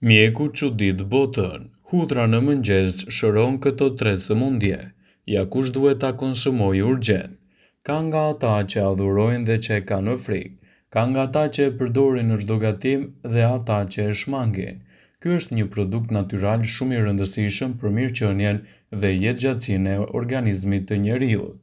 Mjeku çudit botën. Hudhra në mëngjes shëron këto tre sëmundje. Ja kush duhet ta konsumojë urgjent. Ka nga ata që adhurojnë dhe që e kanë në frikë, ka nga ata që e përdorin në çdo gatim dhe ata që e shmangin. Ky është një produkt natyral shumë i rëndësishëm për mirëqenien dhe jetëgjatësinë e organizmit të njeriut.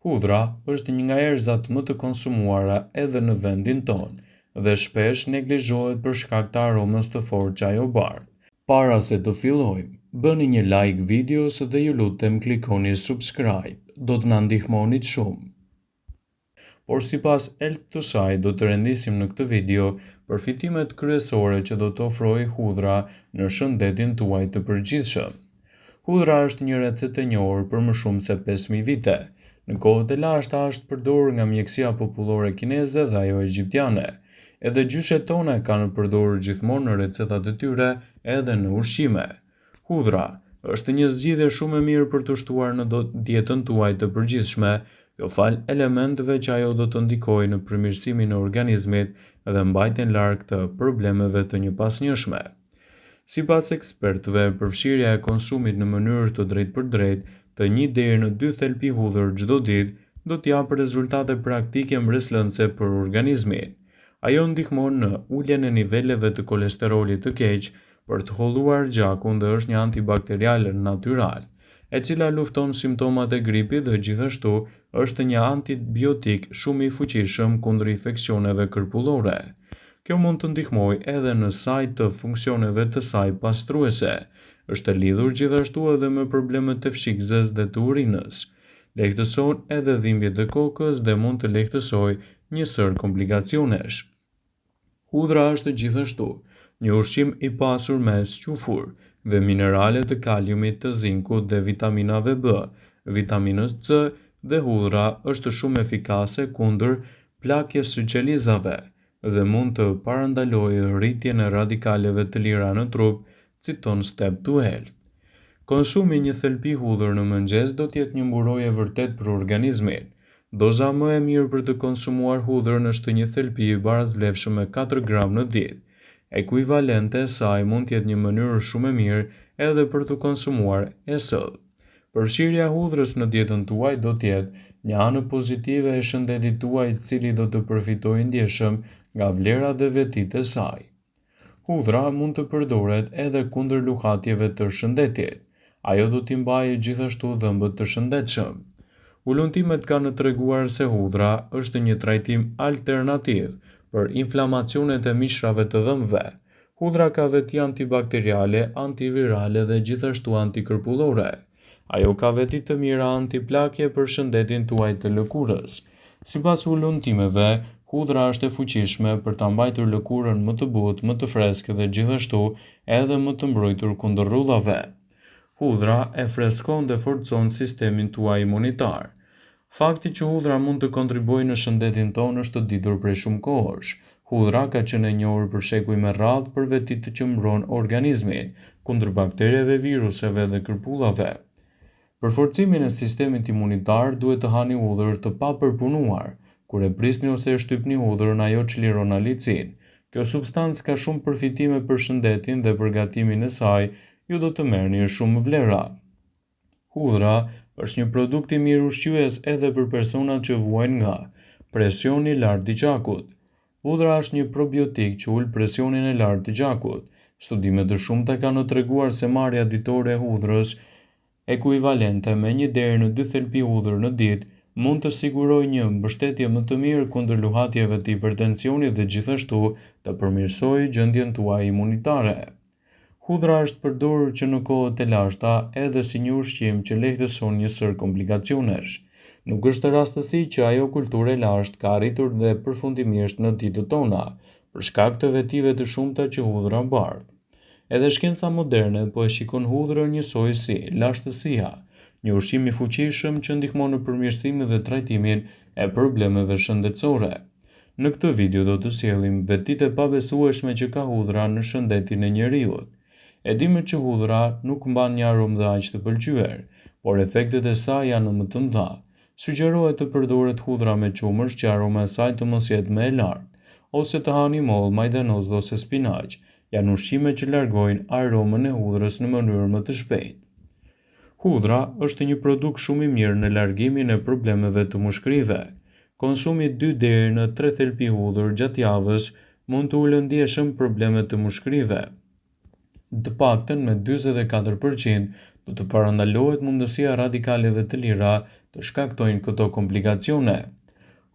Hudhra është një nga erëzat më të konsumuara edhe në vendin tonë dhe shpesh neglizhohet për shkak të aromës të fortë çajobarë. Para se të fillojmë, bëni një like videos dhe ju lutem klikoni subscribe, do të na ndihmonit shumë. Por sipas Health to Side do të rendisim në këtë video përfitimet kryesore që do të ofrojë hudhra në shëndetin tuaj të përgjithshëm. Hudhra është një recetë e njohur për më shumë se 5000 vite. Në kohët e lashta është përdorur nga mjekësia popullore kineze dhe ajo egjiptiane. Edhe gjyshet tona e kanë përdorur gjithmonë në recetat e tyre edhe në ushqime. Hudhra është një zgjidhje shumë e mirë për të shtuar në dietën tuaj të përgjithshme, jo fal elementeve që ajo do të ndikojë në përmirësimin e organizmit dhe mbajtjen larg të problemeve të njëpasnjëshme. Sipas ekspertëve, përfshirja e konsumit në mënyrë të drejtpërdrejtë të 1 deri në 2 thelpi hudhër çdo ditë do të japë rezultate praktike mbreslëndse për organizmin. Ajo ndihmon në uljen e niveleve të kolesterolit të keq, për të holluar gjakun dhe është një antibakterial natyral, e cila lufton simptomat e gripit dhe gjithashtu është një antibiotik shumë i fuqishëm kundër infeksioneve kërpullore. Kjo mund të ndihmojë edhe në sajt të funksioneve të saj pastruese. Është e lidhur gjithashtu edhe me problemet të fshikëzes dhe të urinës. Lehtëson edhe dhimbjet e kokës dhe mund të lehtësojë një sër komplikacionesh. Hudhra është gjithashtu një ushqim i pasur me qufur dhe minerale të kaliumit, të zinkut dhe vitaminave B, vitaminës C dhe hudhra është shumë efikase kundër plakjes së qelizave dhe mund të parandalojë rritjen e radikaleve të lira në trup, citon Step to Health. Konsumi 1 thelpi hudhër në mëngjes do të jetë një mburojë e vërtet për organizmin. Doza më e mirë për të konsumuar hudhër është 1 thelpi i barazvlefshëm me 4 gram në ditë. Ekuivalente e saj mund të jetë një mënyrë shumë e mirë edhe për të konsumuar e sëll. Përfshirja e hudhrës në dietën tuaj do të jetë një anë pozitive e shëndetit tuaj, i cili do të përfitojë ndjeshëm nga vlerat dhe vetitë e saj. Hudhra mund të përdoret edhe kundër luhatjeve të shëndetit. Ajo do t'i mbajë gjithashtu dhëmbët të shëndetshëm. Ulëntimet kanë treguar se hudhra është një trajtim alternativ për inflamacionet e mishrave të dhëmbëve. Hudhra ka veti antibakteriale, antivirale dhe gjithashtu antikërpullore. Ajo ka veti të mira antiplakje për shëndetin tuaj të lëkurës. Sipas ulëntimeve, hudhra është e fuqishme për ta mbajtur lëkurën më të butë, më të freskë dhe gjithashtu edhe më të mbrojtur kundër rrullave. Hudhra e freskon dhe forcon sistemin tuaj imunitar. Fakti që hudhra mund të kontribuojë në shëndetin tonë është ditur prej shumë kohësh. Hudhra ka qenë e njohur për shekuj me radhë për vetitë që mbron organizmin kundër bakterjeve, viruseve dhe kërpullave. Për forcimin e sistemit imunitar duhet të hani hudhër të papërpunuar. Kur e prisni ose e shtypni hudhërën, ajo çliron alicin. Kjo substancë ka shumë përfitime për shëndetin dhe për gatimin e saj ju do të merrni shumë vlera. Hudhra është një produkt i mirë ushqyes edhe për personat që vuajnë nga presioni i lartë i gjakut. Hudhra është një probiotik që ul presionin e lartë të gjakut. Studime të shumta kanë treguar se marrja ditore e hudhrës, ekuivalente me 1 deri në 2 thelpi hudhër në ditë, mund të sigurojë një mbështetje më të mirë kundër luhatjeve të hipertensionit dhe gjithashtu të përmirësojë gjendjen tuaj imunitare. Hudhra është përdorur që në kohët e lashta edhe si një ushqim që lehtëson një sër komplikacionesh. Nuk është rastësi që ajo kulturë e lashtë ka arritur dhe përfundimisht në ditët tona, për shkak të vetive të shumta që hudhra bardh. Edhe shkenca moderne po e shikon hudhrën njësoj si lashtësia, një ushqim i fuqishëm që ndihmon në përmirësimin dhe trajtimin e problemeve shëndetësore. Në këtë video do të sjellim vetitë e pabesueshme që ka hudhra në shëndetin e njeriut. E dimë që hudhra nuk mban një aromë dhe aq të pëlqyer, por efektet e saj janë më të mëdha. Sugjerohet të përdoret hudhra me qumësht që aroma e saj të mos jetë më e lartë, ose të hani mollë, majdanoz ose spinaq, Janë ushqime që largojnë aromën e hudhrës në mënyrë më të shpejtë. Hudhra është një produkt shumë i mirë në largimin e problemeve të mushkërive. Konsumi 2 deri në 3 thelpi hudhër gjatë javës mund të ulë ndjeshëm probleme të mushkërive. Të paktën me 44% do të parandalohet mundësia radikaleve të lira të shkaktojnë këto komplikacione.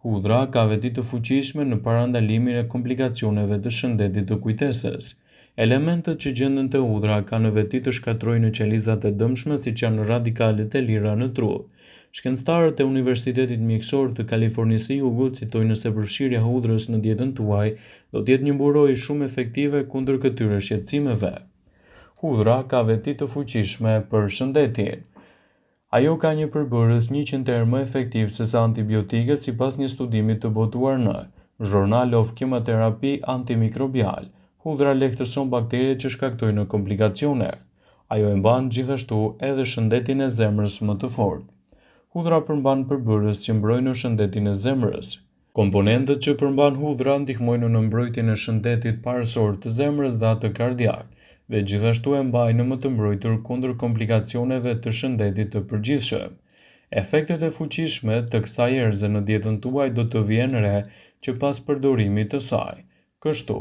Hudhra ka veti të fuqishme në parandalimin e komplikacioneve të shëndetit të kujtesës. Elementet që gjenden te hudhra kanë në veti të shkatrojnë qelizat e dëmshme siç janë radikalet e lira në tru. Shkencëtarët e Universitetit Mjekësor të Kalifornisë së Jugut citojnë se përfshirja e hudhrës në dietën tuaj do të jetë një mburojë shumë efektive kundër këtyre shqetësimeve. Hudhra ka veti të fuqishme për shëndetin. Ajo ka një përbërës 100 herë më efektiv se sa antibiotikët sipas një studimi të botuar në Journal of Chemotherapy Antimicrobial. Hudhra lehtëson bakteriet që shkaktojnë komplikacione. Ajo e mban gjithashtu edhe shëndetin e zemrës më të fortë. Hudhra përmban përbërës që mbrojnë shëndetin e zemrës. Komponentët që përmban hudhra ndihmojnë në mbrojtjen e shëndetit parësor të zemrës dhe atë kardiak, dhe gjithashtu e mbajnë më të mbrojtur kundër komplikacioneve të shëndetit të përgjithshëm. Efektet e fuqishme të kësaj erëze në dietën tuaj do të vijnë re që pas përdorimit të saj. Kështu,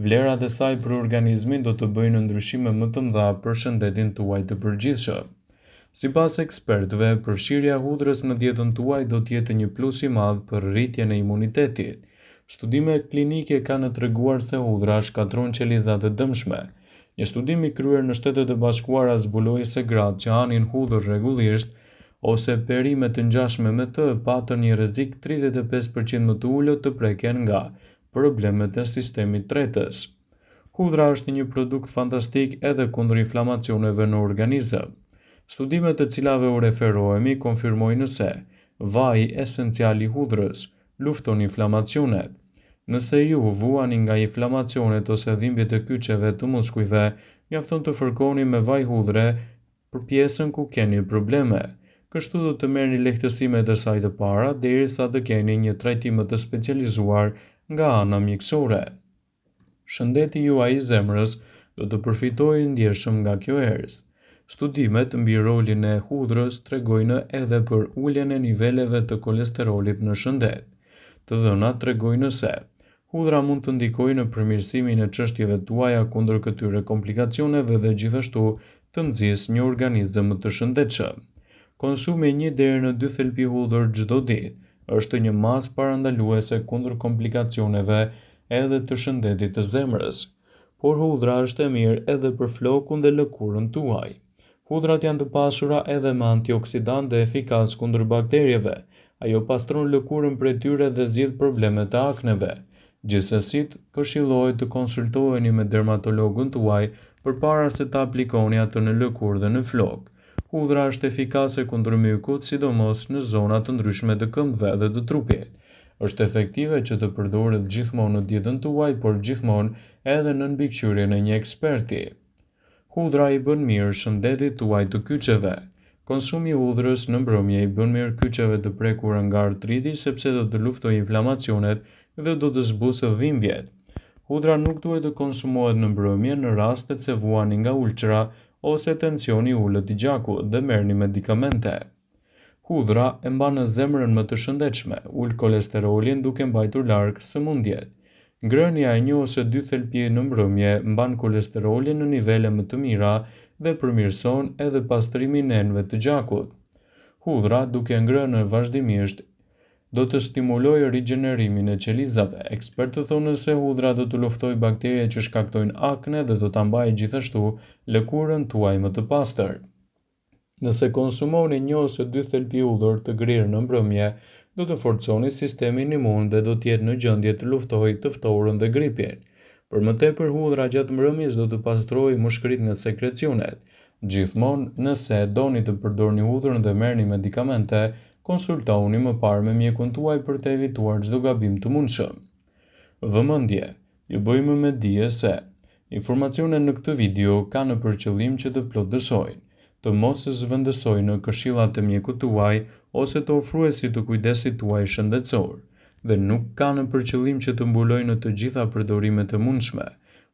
vlerat e saj për organizmin do të bëjnë ndryshime më të mëdha për shëndetin tuaj të përgjithshëm. Sipas ekspertëve, përfshirja e hudhrës në dietën tuaj do të jetë një plus i madh për rritjen e imunitetit. Studime klinike kanë treguar se hudhra shkatron qelizat e dëmshme. Një studim i kryer në Shtetet e Bashkuara zbuloi se gratë që hanin hudhër rregullisht ose perime të ngjashme me të patën një rrezik 35% më të ulët të preken nga problemet e sistemit tretës. Hudhra është një produkt fantastik edhe kundër inflamacioneve në organizëm. Studimet të cilave u referohemi konfirmojnë se vaji esencial i hudhrës lufton inflamacionet. Nëse ju vuani nga inflamacionet ose dhimbjet e kyçeve të muskujve, mjafton të fërkoni me vaj hudhre për pjesën ku keni probleme. Kështu do të merrni lehtësimet e saj të para derisa të keni një trajtim të specializuar nga ana mjekësore. Shëndeti juaj i zemrës do të përfitojë ndjeshëm nga kjo erëz. Studimet mbi rolin e hudhrës tregojnë edhe për uljen e niveleve të kolesterolit në shëndet. Të dhënat tregojnë se hudhra mund të ndikojë në përmirësimin e çështjeve tuaja kundër këtyre komplikacioneve dhe gjithashtu të nxjisë një organizëm më të shëndetshëm. Konsumi 1 deri në 2 thelpi hudhër çdo ditë është një masë parandaluese kundër komplikacioneve edhe të shëndetit të zemrës. Por hudhra është e mirë edhe për flokun dhe lëkurën tuaj. Hudhrat janë të pasura edhe me antioksidant dhe efikas kundër bakterieve. Ajo pastron lëkurën prej tyre dhe zgjidh problemet e akneve. Gjithsesi, këshillohet të konsultoheni me dermatologun tuaj përpara se ta aplikoni atë në lëkurë dhe në flok. Hudhra është efikase kundër mykut, sidomos në zona të ndryshme të këmbëve dhe të trupit. Është efektive që të përdoret gjithmonë në dietën tuaj, por gjithmonë edhe në mbikëqyrjen e një eksperti. Hudhra i bën mirë shëndetit tuaj të kyçeve. Konsumi i hudhrës në mbrëmje i bën mirë kyçeve të prekur nga artriti sepse do të luftojë inflamacionet dhe do të zbusë dhimbjet. Hudhra nuk duhet të konsumohet në mbrëmje në rastet se vuani nga ulçra ose tensioni ulët i gjakut dhe merrni medikamente. Hudhra e mban zemrën më të shëndetshme, ul kolesterolin duke mbajtur larg sëmundjet. Ngrënia e 1 ose 2 thelpi në mbrëmje mban kolesterolin në nivele më të mira dhe përmirëson edhe pastrimin e enëve të gjakut. Hudhra, duke ngrënë vazhdimisht, do të stimulojë rigjenerimin e qelizave. Ekspertët thonë se hudhra do të luftojë bakteriet që shkaktojnë akne dhe do ta mbajë gjithashtu lëkurën tuaj më të pastër. Nëse konsumoni 1 ose 2 thelpi hudhër të grirë në mbrëmje, do të forconi sistemin imun dhe do të jetë në gjendje të luftojë të ftohurën dhe gripin. Për më tepër, hudhra gjatë mbrëmjes do të pastrojë mushkërinë e sekrecionet. Gjithmonë, nëse doni të përdorni hudhrën dhe merrni medikamente, konsultoni më parë me mjekun tuaj për të evituar çdo gabim të mundshëm. Vëmendje, ju bëjmë me dije se informacionet në këtë video kanë për qëllim që të plotësojnë, të mos zhvendësojnë në këshillat e mjekut tuaj ose të ofruesit të kujdesit tuaj shëndetësor, dhe nuk kanë për qëllim që të mbulojnë të gjitha përdorimet e mundshme.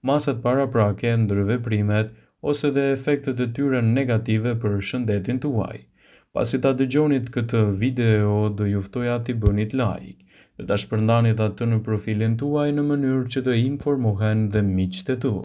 masat paraprake, ndërveprimet ose dhe efektet e tyre negative për shëndetin tuaj. Pasi ta dëgjonit këtë video, do ju ftoja t'i bënit like dhe ta shpërndanit atë në profilin tuaj në mënyrë që të informohen dhe miqtë e tu.